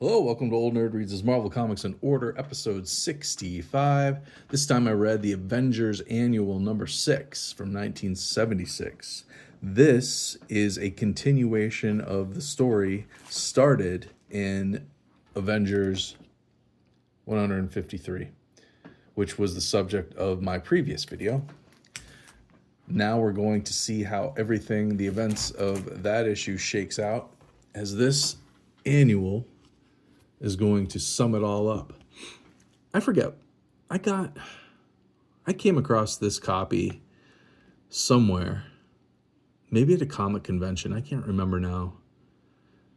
Hello, welcome to Old Nerd Reads' Marvel Comics in Order, episode 65. This time I read the Avengers Annual number 6 from 1976. This is a continuation of the story started in Avengers 153, which was the subject of my previous video. Now we're going to see how everything, the events of that issue shakes out, as this annual is going to sum it all up. I forget. I came across this copy somewhere, maybe at a comic convention. I can't remember now.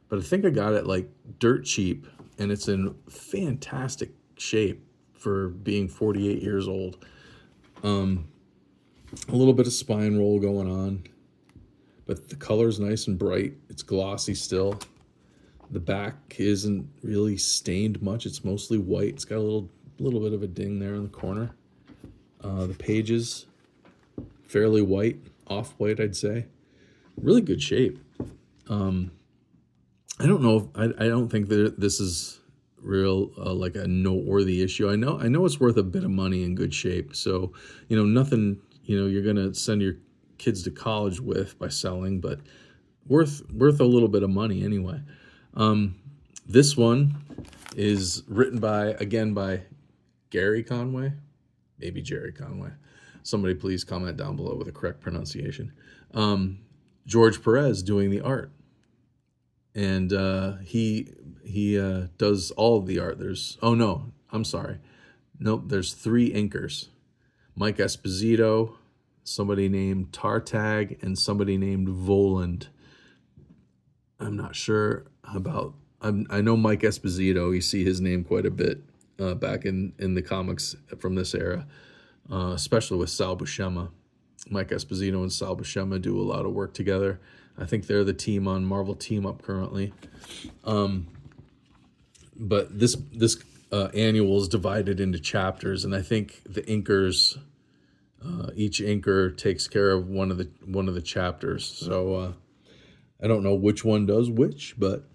But I think I got it like dirt cheap, and it's in fantastic shape for being 48 years old. A little bit of spine roll going on, but the color's nice and bright. It's glossy still. The back isn't really stained much. It's mostly white. It's got a little bit of a ding there in the corner. The pages, fairly white, off-white, I'd say. Really good shape. I don't know. I don't think that this is real like a noteworthy issue. I know it's worth a bit of money in good shape. So nothing you're gonna send your kids to college with by selling, but worth a little bit of money anyway. This one is written by Gary Conway, maybe Jerry Conway. Somebody please comment down below with the correct pronunciation. George Perez doing the art, and he does all of the art. There's three inkers: Mike Esposito, somebody named Tartag, and somebody named Voland. I'm not sure about. I know Mike Esposito. You see his name quite a bit back in the comics from this era, especially with Sal Buscema. Mike Esposito and Sal Buscema do a lot of work together. I think they're the team on Marvel Team Up currently. But this annual is divided into chapters, and I think the inkers, each inker takes care of one of the chapters. So I don't know which one does which, but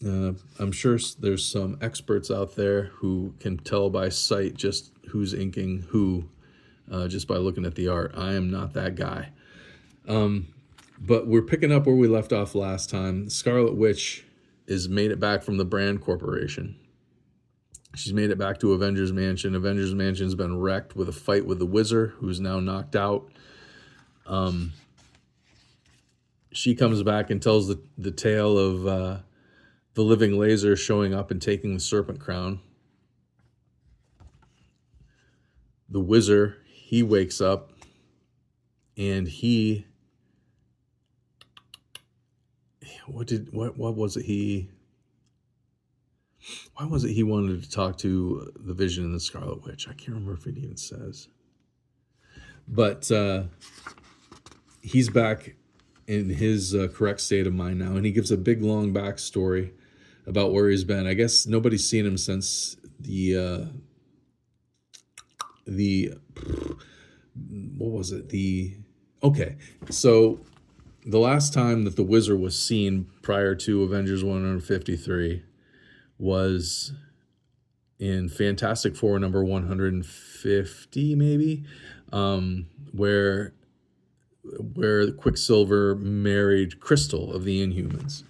I'm sure there's some experts out there who can tell by sight just who's inking who, just by looking at the art. I am not that guy. But we're picking up where we left off last time. Scarlet Witch has made it back from the Brand Corporation. She's made it back to Avengers Mansion. Avengers Mansion's been wrecked with a fight with the Whizzer, who's now knocked out. She comes back and tells the tale of the living laser showing up and taking the Serpent Crown. The Whizzer, he wakes up, and why was it he wanted to talk to the Vision and the Scarlet Witch? I can't remember if it even says. But he's back in his correct state of mind now, and he gives a big long backstory about where he's been. I guess nobody's seen him since so the last time that the Whizzer was seen prior to Avengers 153 was in Fantastic Four number 150, maybe, where Quicksilver married Crystal of the Inhumans.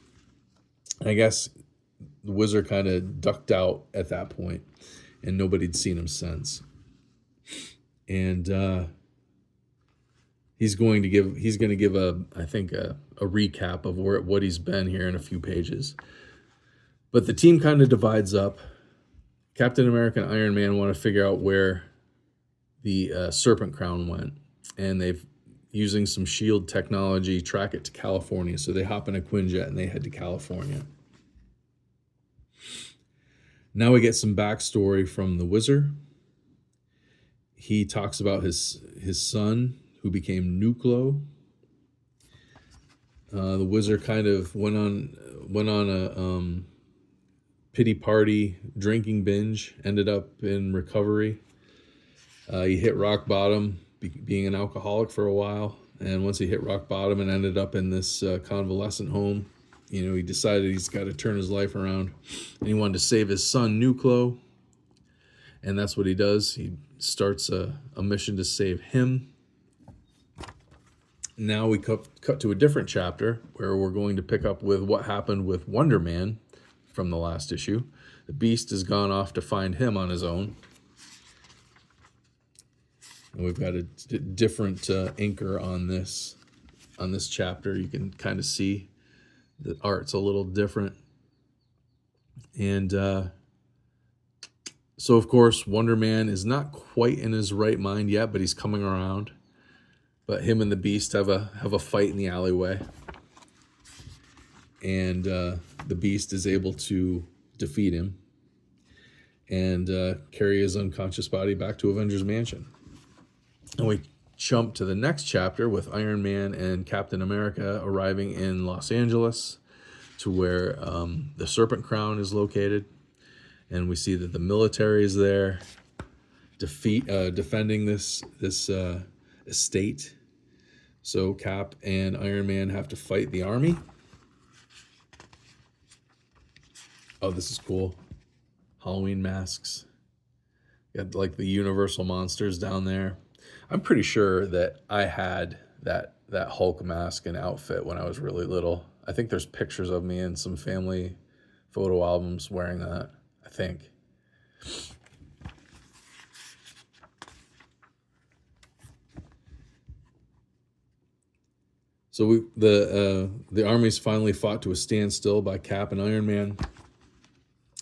And I guess the Whizzer kind of ducked out at that point, and nobody'd seen him since. And he's going to give a recap of what he's been here in a few pages. But the team kind of divides up. Captain America and Iron Man want to figure out where the Serpent Crown went, and they've, using some SHIELD technology, track it to California. So they hop in a Quinjet and they head to California. Now we get some backstory from the Whizzer. He talks about his son, who became Nuklo. The Whizzer kind of went on a pity party drinking binge, ended up in recovery. He hit rock bottom, being an alcoholic for a while, and once he hit rock bottom and ended up in this convalescent home, he decided he's got to turn his life around, and he wanted to save his son Nuklo, and that's what he does. He starts a mission to save him. Now we cut to a different chapter where we're going to pick up with what happened with Wonder Man from the last issue. The Beast has gone off to find him on his own. And we've got a different inker on this chapter. You can kind of see the art's a little different. And so, of course, Wonder Man is not quite in his right mind yet, but he's coming around. But him and the Beast have a fight in the alleyway. And the Beast is able to defeat him and carry his unconscious body back to Avengers Mansion. And we jump to the next chapter with Iron Man and Captain America arriving in Los Angeles to where the Serpent Crown is located. And we see that the military is there defending this estate. So Cap and Iron Man have to fight the army. Oh, this is cool. Halloween masks. Got like the Universal monsters down there. I'm pretty sure that I had that Hulk mask and outfit when I was really little. I think there's pictures of me in some family photo albums wearing that, I think. So the army's finally fought to a standstill by Cap and Iron Man.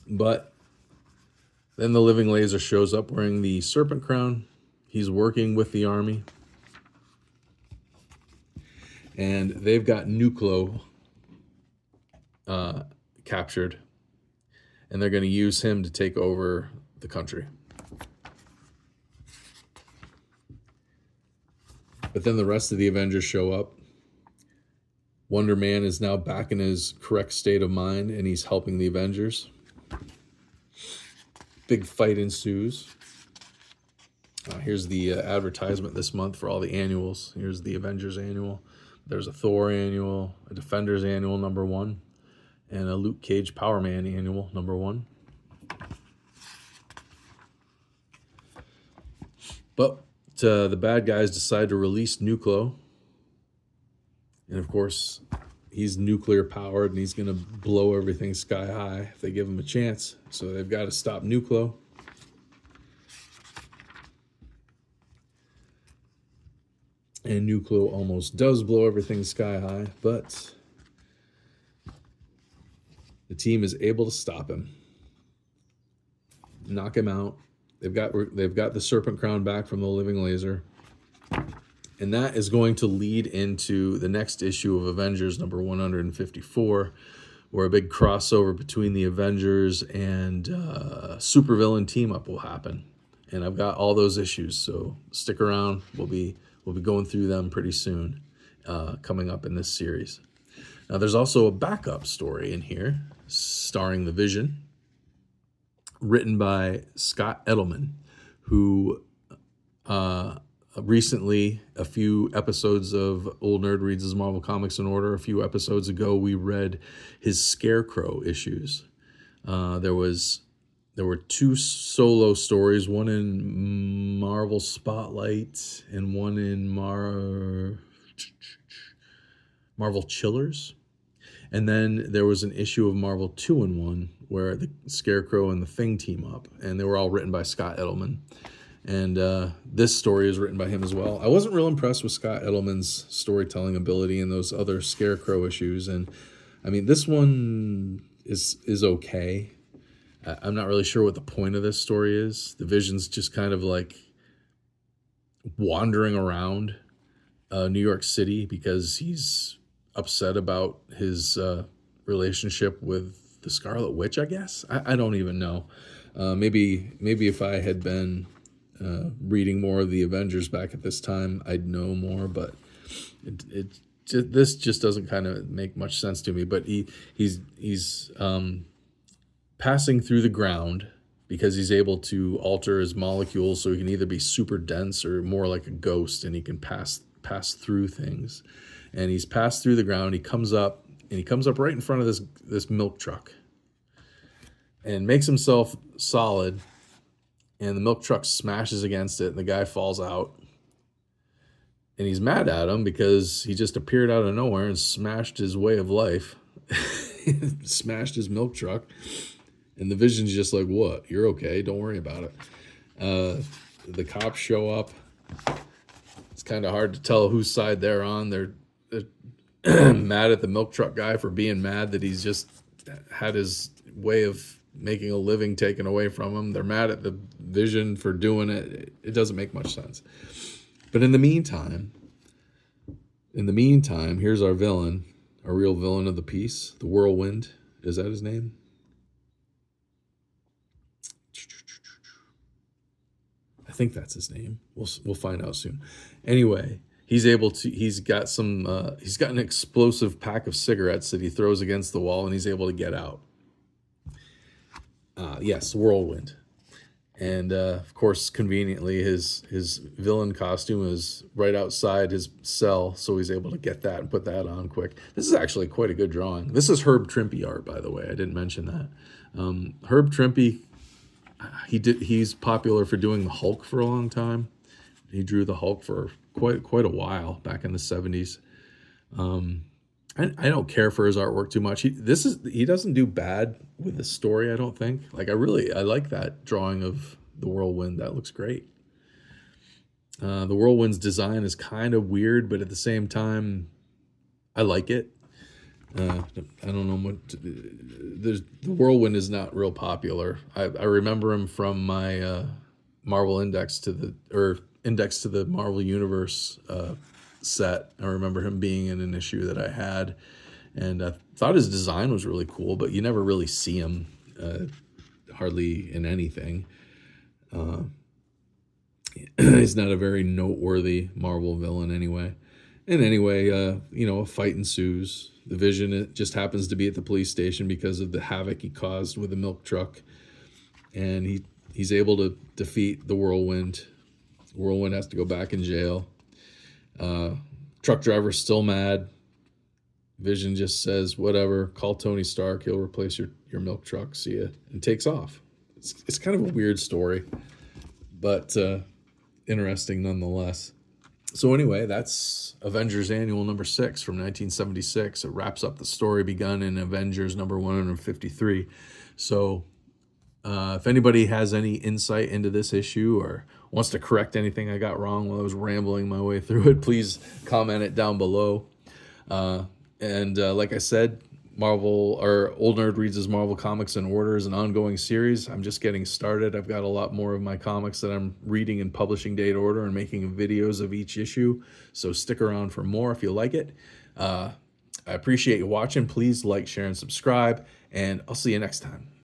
But then the Living Laser shows up wearing the Serpent Crown. He's working with the army. And they've got Nuklo captured. And they're going to use him to take over the country. But then the rest of the Avengers show up. Wonder Man is now back in his correct state of mind, and he's helping the Avengers. Big fight ensues. Here's the advertisement this month for all the annuals. Here's the Avengers annual. There's a Thor annual, a Defenders annual #1, and a Luke Cage Power Man annual #1. But the bad guys decide to release Nuklo. And of course, he's nuclear powered and he's going to blow everything sky high if they give him a chance. So they've got to stop Nuklo. And Nuklo almost does blow everything sky high, but the team is able to stop him, knock him out. They've got the Serpent Crown back from the Living Laser. And that is going to lead into the next issue of Avengers number 154, where a big crossover between the Avengers and supervillain team up will happen. And I've got all those issues, so stick around. We'll be going through them pretty soon, coming up in this series. Now, there's also a backup story in here, starring the Vision, written by Scott Edelman, who recently, a few episodes of Old Nerd Reads His Marvel Comics in Order, a few episodes ago, we read his Scarecrow issues. There were 2 solo stories, one in Marvel Spotlight and one in Marvel Chillers. And then there was an issue of Marvel 2-in-1 where the Scarecrow and the Thing team up, and they were all written by Scott Edelman. And this story is written by him as well. I wasn't real impressed with Scott Edelman's storytelling ability in those other Scarecrow issues. And I mean, this one is okay. I'm not really sure what the point of this story is. The Vision's just kind of like wandering around New York City because he's upset about his relationship with the Scarlet Witch, I guess. I don't even know. Maybe if I had been reading more of the Avengers back at this time, I'd know more, but this just doesn't kind of make much sense to me. But he's passing through the ground because he's able to alter his molecules so he can either be super dense or more like a ghost, and he can pass through things. And he's passed through the ground. He comes up and he comes up right in front of this milk truck and makes himself solid, and the milk truck smashes against it, and the guy falls out. And he's mad at him because he just appeared out of nowhere and smashed his way of life, smashed his milk truck. And the Vision's just like, what? You're okay. Don't worry about it. The cops show up. It's kind of hard to tell whose side they're on. They're mad at the milk truck guy for being mad that he's just had his way of making a living taken away from him. They're mad at the Vision for doing it. It doesn't make much sense. But in the meantime, here's our villain, our real villain of the piece, the Whirlwind. Is that his name? I think that's his name. We'll find out soon. Anyway, he's got an explosive pack of cigarettes that he throws against the wall, and he's able to get out. Yes, Whirlwind. And of course, conveniently, his villain costume is right outside his cell, so he's able to get that and put that on quick. This is actually quite a good drawing. This is Herb Trimpe art, by the way. I didn't mention that. Herb Trimpe, he's popular for doing the Hulk for a long time. He drew the Hulk for quite a while back in the 70s. I don't care for his artwork too much. He doesn't do bad with the story, I don't think. Like I like that drawing of the Whirlwind. That looks great. The Whirlwind's design is kind of weird, but at the same time, I like it. I don't know the Whirlwind is not real popular. I remember him from my Marvel Index to the Marvel Universe set. I remember him being in an issue that I had, and I thought his design was really cool, but you never really see him hardly in anything. He's not a very noteworthy Marvel villain anyway. And anyway, a fight ensues. The Vision just happens to be at the police station because of the havoc he caused with the milk truck, and he's able to defeat the Whirlwind. Whirlwind has to go back in jail. Truck driver's still mad. Vision just says, whatever, call Tony Stark, he'll replace your milk truck, see ya, and takes off. It's kind of a weird story, but interesting nonetheless. So anyway, that's Avengers Annual number 6 from 1976. It wraps up the story begun in Avengers number 153. So if anybody has any insight into this issue or wants to correct anything I got wrong while I was rambling my way through it, please comment it down below. And like I said, Old Nerd Reads his Marvel Comics in Order is an ongoing series. I'm just getting started. I've got a lot more of my comics that I'm reading in publishing date order and making videos of each issue. So stick around for more if you like it. I appreciate you watching. Please like, share, and subscribe, and I'll see you next time.